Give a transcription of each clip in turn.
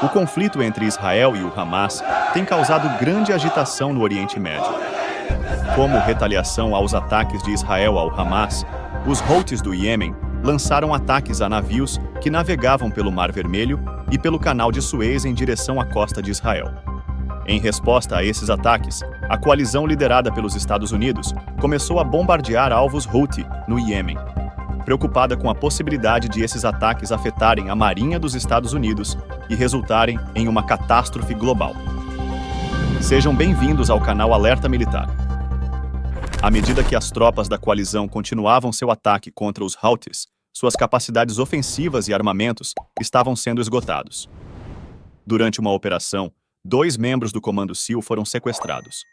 O conflito entre Israel e o Hamas tem causado grande agitação no Oriente Médio. Como retaliação aos ataques de Israel ao Hamas, os Houthis do Iêmen lançaram ataques a navios que navegavam pelo Mar Vermelho e pelo Canal de Suez em direção à costa de Israel. Em resposta a esses ataques, a coalizão liderada pelos Estados Unidos começou a bombardear alvos Houthi no Iêmen, preocupada com a possibilidade de esses ataques afetarem a Marinha dos Estados Unidos e resultarem em uma catástrofe global. Sejam bem-vindos ao canal Alerta Militar. À medida que as tropas da coalizão continuavam seu ataque contra os Houthis, suas capacidades ofensivas e armamentos estavam sendo esgotados. Durante uma operação, 2 membros do Comando SEAL foram sequestrados.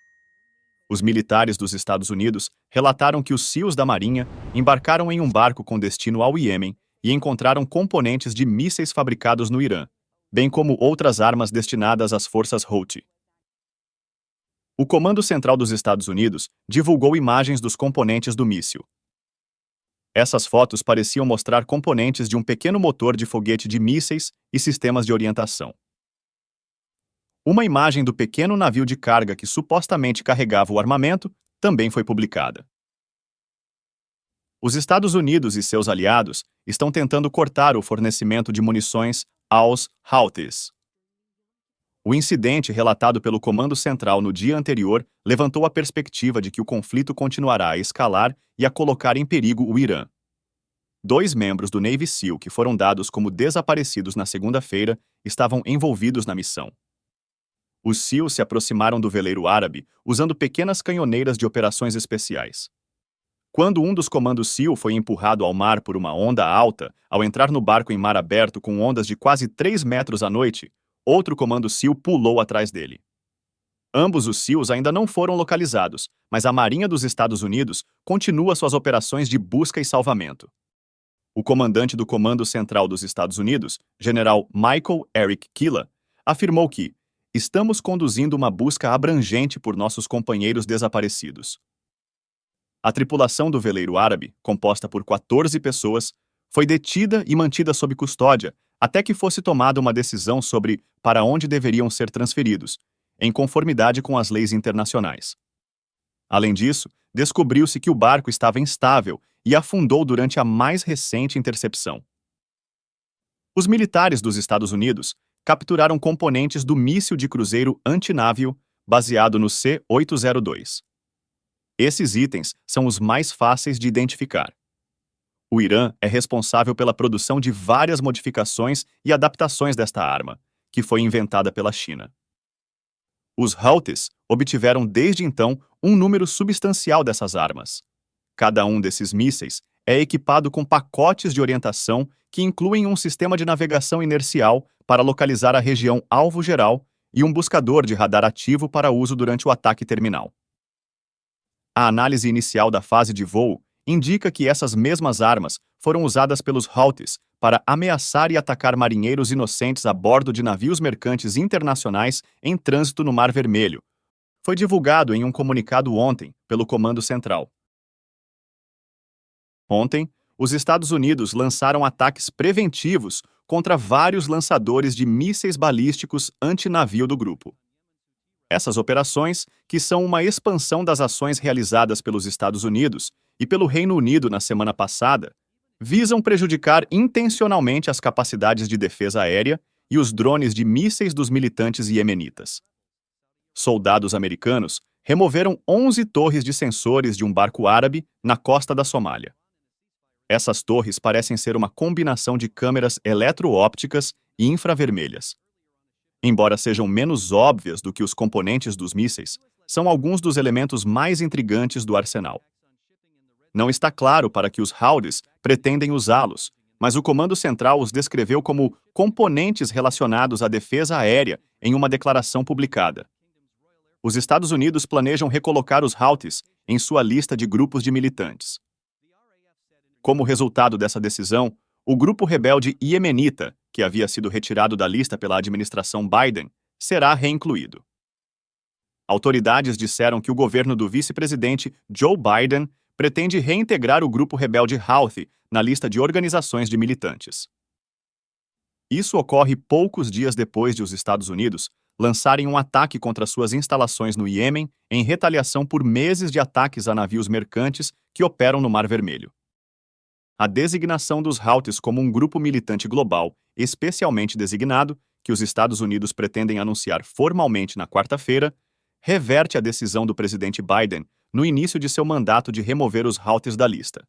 Os militares dos Estados Unidos relataram que os SEALs da Marinha embarcaram em um barco com destino ao Iêmen e encontraram componentes de mísseis fabricados no Irã, bem como outras armas destinadas às forças Houthi. O Comando Central dos Estados Unidos divulgou imagens dos componentes do míssil. Essas fotos pareciam mostrar componentes de um pequeno motor de foguete de mísseis e sistemas de orientação. Uma imagem do pequeno navio de carga que supostamente carregava o armamento também foi publicada. Os Estados Unidos e seus aliados estão tentando cortar o fornecimento de munições aos Houthis. O incidente relatado pelo Comando Central no dia anterior levantou a perspectiva de que o conflito continuará a escalar e a colocar em perigo o Irã. 2 membros do Navy SEAL que foram dados como desaparecidos na segunda-feira estavam envolvidos na missão. Os SEALs se aproximaram do veleiro árabe usando pequenas canhoneiras de operações especiais. Quando um dos comandos SEAL foi empurrado ao mar por uma onda alta, ao entrar no barco em mar aberto com ondas de quase 3 metros à noite, outro comando SEAL pulou atrás dele. Ambos os SEALs ainda não foram localizados, mas a Marinha dos Estados Unidos continua suas operações de busca e salvamento. O comandante do Comando Central dos Estados Unidos, General Michael Eric Killa, afirmou que estamos conduzindo uma busca abrangente por nossos companheiros desaparecidos. A tripulação do veleiro árabe, composta por 14 pessoas, foi detida e mantida sob custódia até que fosse tomada uma decisão sobre para onde deveriam ser transferidos, em conformidade com as leis internacionais. Além disso, descobriu-se que o barco estava instável e afundou durante a mais recente intercepção. Os militares dos Estados Unidos capturaram componentes do míssil de cruzeiro antinávio baseado no C-802. Esses itens são os mais fáceis de identificar. O Irã é responsável pela produção de várias modificações e adaptações desta arma, que foi inventada pela China. Os Houthis obtiveram desde então um número substancial dessas armas. Cada um desses mísseis é equipado com pacotes de orientação que incluem um sistema de navegação inercial para localizar a região alvo geral e um buscador de radar ativo para uso durante o ataque terminal. A análise inicial da fase de voo indica que essas mesmas armas foram usadas pelos Houthis para ameaçar e atacar marinheiros inocentes a bordo de navios mercantes internacionais em trânsito no Mar Vermelho. Foi divulgado em um comunicado ontem pelo Comando Central. Ontem, os Estados Unidos lançaram ataques preventivos contra vários lançadores de mísseis balísticos antinavio do grupo. Essas operações, que são uma expansão das ações realizadas pelos Estados Unidos e pelo Reino Unido na semana passada, visam prejudicar intencionalmente as capacidades de defesa aérea e os drones de mísseis dos militantes iemenitas. Soldados americanos removeram 11 torres de sensores de um barco árabe na costa da Somália. Essas torres parecem ser uma combinação de câmeras eletroópticas e infravermelhas. Embora sejam menos óbvias do que os componentes dos mísseis, são alguns dos elementos mais intrigantes do arsenal. Não está claro para que os Houthis pretendem usá-los, mas o Comando Central os descreveu como componentes relacionados à defesa aérea em uma declaração publicada. Os Estados Unidos planejam recolocar os Houthis em sua lista de grupos de militantes. Como resultado dessa decisão, o grupo rebelde iemenita, que havia sido retirado da lista pela administração Biden, será reincluído. Autoridades disseram que o governo do vice-presidente Joe Biden pretende reintegrar o grupo rebelde Houthi na lista de organizações de militantes. Isso ocorre poucos dias depois de os Estados Unidos lançarem um ataque contra suas instalações no Iêmen em retaliação por meses de ataques a navios mercantes que operam no Mar Vermelho. A designação dos Houthis como um grupo militante global, especialmente designado, que os Estados Unidos pretendem anunciar formalmente na quarta-feira, reverte a decisão do presidente Biden no início de seu mandato de remover os Houthis da lista.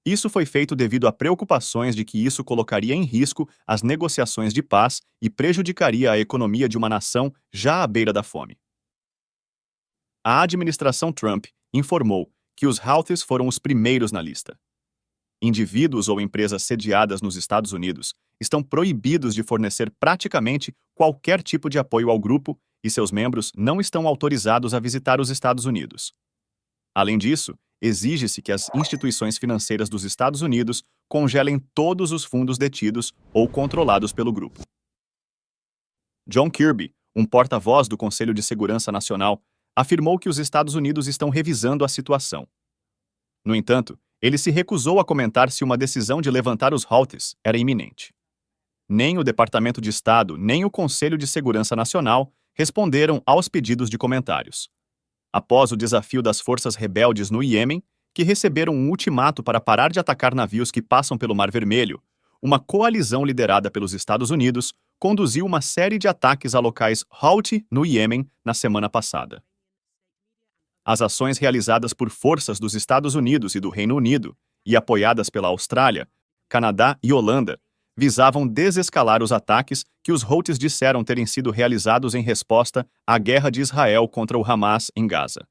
Isso foi feito devido a preocupações de que isso colocaria em risco as negociações de paz e prejudicaria a economia de uma nação já à beira da fome. A administração Trump informou que os Houthis foram os primeiros na lista. Indivíduos ou empresas sediadas nos Estados Unidos estão proibidos de fornecer praticamente qualquer tipo de apoio ao grupo e seus membros não estão autorizados a visitar os Estados Unidos. Além disso, exige-se que as instituições financeiras dos Estados Unidos congelem todos os fundos detidos ou controlados pelo grupo. John Kirby, um porta-voz do Conselho de Segurança Nacional, afirmou que os Estados Unidos estão revisando a situação. No entanto, ele se recusou a comentar se uma decisão de levantar os Houthis era iminente. Nem o Departamento de Estado, nem o Conselho de Segurança Nacional responderam aos pedidos de comentários. Após o desafio das forças rebeldes no Iêmen, que receberam um ultimato para parar de atacar navios que passam pelo Mar Vermelho, uma coalizão liderada pelos Estados Unidos conduziu uma série de ataques a locais Houthi no Iêmen na semana passada. As ações realizadas por forças dos Estados Unidos e do Reino Unido, e apoiadas pela Austrália, Canadá e Holanda, visavam desescalar os ataques que os Houthis disseram terem sido realizados em resposta à guerra de Israel contra o Hamas em Gaza.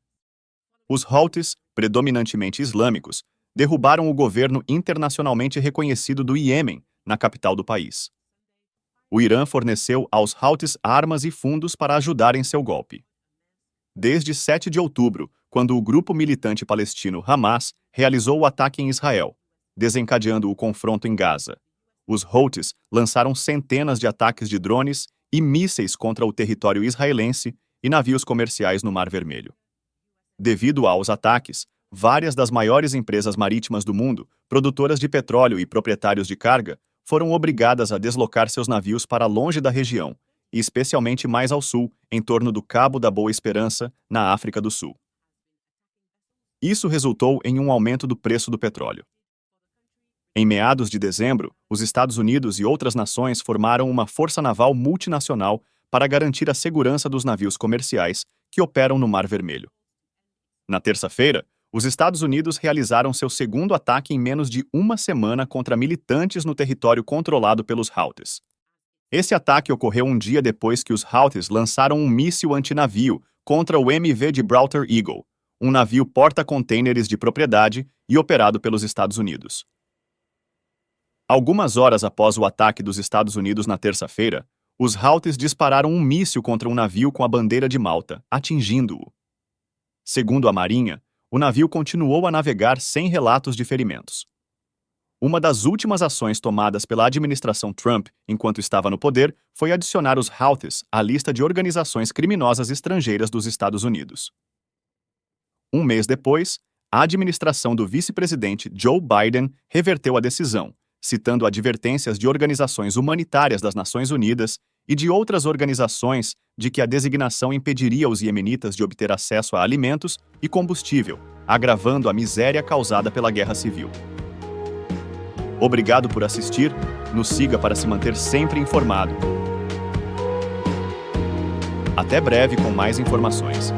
Os Houthis, predominantemente islâmicos, derrubaram o governo internacionalmente reconhecido do Iêmen, na capital do país. O Irã forneceu aos Houthis armas e fundos para ajudar em seu golpe. Desde 7 de outubro, quando o grupo militante palestino Hamas realizou o ataque em Israel, desencadeando o confronto em Gaza, os Houthis lançaram centenas de ataques de drones e mísseis contra o território israelense e navios comerciais no Mar Vermelho. Devido aos ataques, várias das maiores empresas marítimas do mundo, produtoras de petróleo e proprietários de carga, foram obrigadas a deslocar seus navios para longe da região, e especialmente mais ao sul, em torno do Cabo da Boa Esperança, na África do Sul. Isso resultou em um aumento do preço do petróleo. Em meados de dezembro, os Estados Unidos e outras nações formaram uma força naval multinacional para garantir a segurança dos navios comerciais que operam no Mar Vermelho. Na terça-feira, os Estados Unidos realizaram seu segundo ataque em menos de uma semana contra militantes no território controlado pelos Houthis. Esse ataque ocorreu um dia depois que os Houthis lançaram um míssil antinavio contra o MV Gibraltar Eagle, um navio porta-contêineres de propriedade e operado pelos Estados Unidos. Algumas horas após o ataque dos Estados Unidos na terça-feira, os Houthis dispararam um míssil contra um navio com a bandeira de Malta, atingindo-o. Segundo a Marinha, o navio continuou a navegar sem relatos de ferimentos. Uma das últimas ações tomadas pela administração Trump enquanto estava no poder foi adicionar os Houthis à lista de organizações criminosas estrangeiras dos Estados Unidos. Um mês depois, a administração do vice-presidente Joe Biden reverteu a decisão, citando advertências de organizações humanitárias das Nações Unidas e de outras organizações de que a designação impediria os iemenitas de obter acesso a alimentos e combustível, agravando a miséria causada pela guerra civil. Obrigado por assistir, nos siga para se manter sempre informado. Até breve com mais informações.